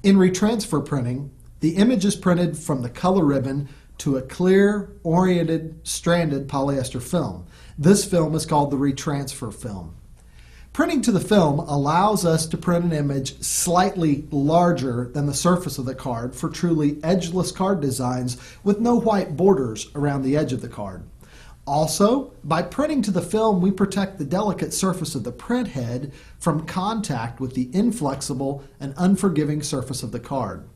In retransfer printing, the image is printed from the color ribbon to a clear, oriented, stranded polyester film. This film is called the retransfer film. Printing to the film allows us to print an image slightly larger than the surface of the card for truly edgeless card designs with no white borders around the edge of the card. Also, by printing to the film, we protect the delicate surface of the print head from contact with the inflexible and unforgiving surface of the card.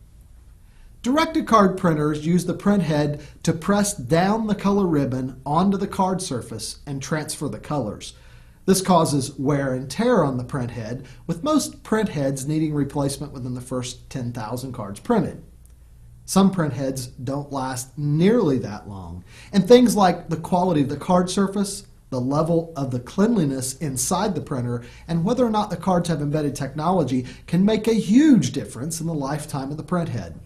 Direct-to-card printers use the print head to press down the color ribbon onto the card surface and transfer the colors. This causes wear and tear on the print head, with most print heads needing replacement within the first 10,000 cards printed. Some print heads don't last nearly that long, and things like the quality of the card surface, the level of the cleanliness inside the printer, and whether or not the cards have embedded technology can make a huge difference in the lifetime of the print head.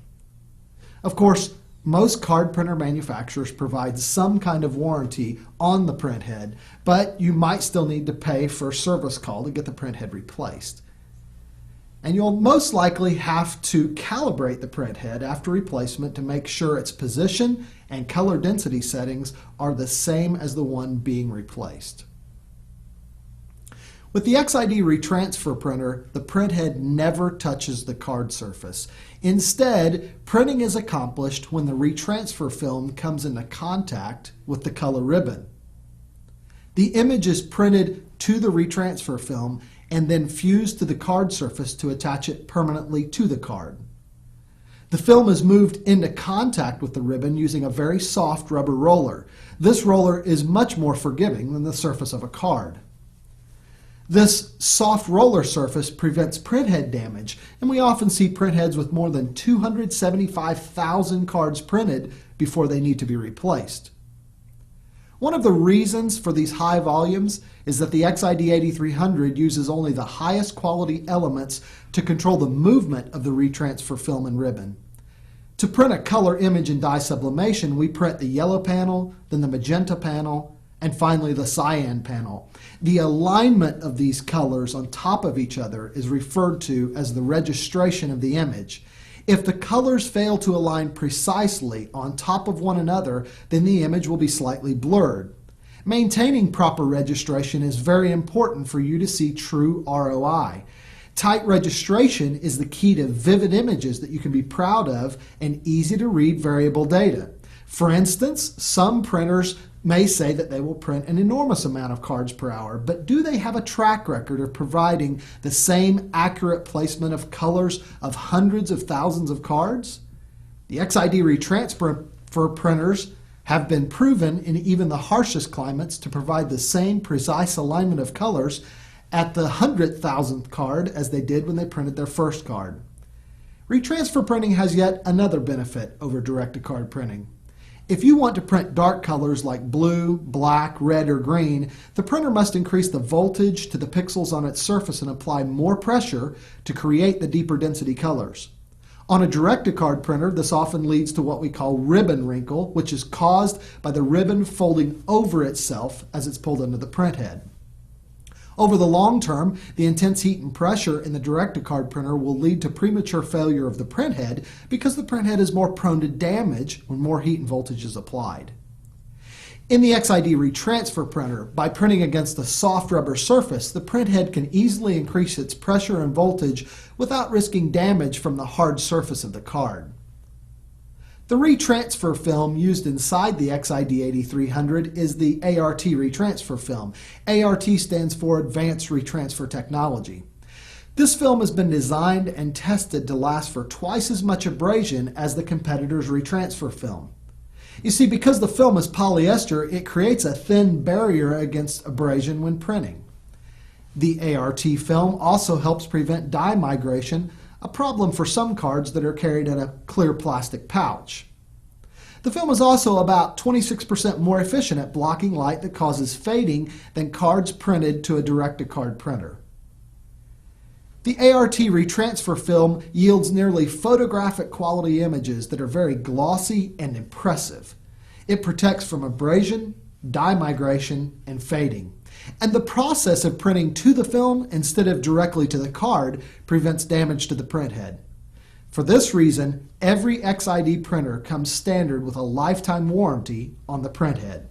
Of course, most card printer manufacturers provide some kind of warranty on the print head, but you might still need to pay for a service call to get the print head replaced. And you'll most likely have to calibrate the print head after replacement to make sure its position and color density settings are the same as the one being replaced. With the XID retransfer printer, the print head never touches the card surface. Instead, printing is accomplished when the retransfer film comes into contact with the color ribbon. The image is printed to the retransfer film and then fused to the card surface to attach it permanently to the card. The film is moved into contact with the ribbon using a very soft rubber roller. This roller is much more forgiving than the surface of a card. This soft roller surface prevents printhead damage, and we often see printheads with more than 275,000 cards printed before they need to be replaced. One of the reasons for these high volumes is that the XID 8300 uses only the highest quality elements to control the movement of the retransfer film and ribbon. To print a color image in dye sublimation, we print the yellow panel, then the magenta panel, and finally the cyan panel. The alignment of these colors on top of each other is referred to as the registration of the image. If the colors fail to align precisely on top of one another, then the image will be slightly blurred. Maintaining proper registration is very important for you to see true ROI. Tight registration is the key to vivid images that you can be proud of and easy to read variable data. For instance, some printers may say that they will print an enormous amount of cards per hour, but do they have a track record of providing the same accurate placement of colors of hundreds of thousands of cards? The XID retransfer printers have been proven in even the harshest climates to provide the same precise alignment of colors at the 100,000th card as they did when they printed their first card. Retransfer printing has yet another benefit over direct-to-card printing. If you want to print dark colors like blue, black, red, or green, the printer must increase the voltage to the pixels on its surface and apply more pressure to create the deeper density colors. On a direct-to-card printer, this often leads to what we call ribbon wrinkle, which is caused by the ribbon folding over itself as it's pulled into the print head. Over the long term, the intense heat and pressure in the direct-to-card printer will lead to premature failure of the print head because the print head is more prone to damage when more heat and voltage is applied. In the XID retransfer printer, by printing against a soft rubber surface, the print head can easily increase its pressure and voltage without risking damage from the hard surface of the card. The retransfer film used inside the XID 8300 is the ART retransfer film. ART stands for Advanced Retransfer Technology. This film has been designed and tested to last for twice as much abrasion as the competitor's retransfer film. You see, because the film is polyester, it creates a thin barrier against abrasion when printing. The ART film also helps prevent dye migration, a problem for some cards that are carried in a clear plastic pouch. The film is also about 26% more efficient at blocking light that causes fading than cards printed to a direct-to-card printer. The ART retransfer film yields nearly photographic quality images that are very glossy and impressive. It protects from abrasion, dye migration, and fading. And the process of printing to the film instead of directly to the card prevents damage to the print head. For this reason, every XID printer comes standard with a lifetime warranty on the printhead.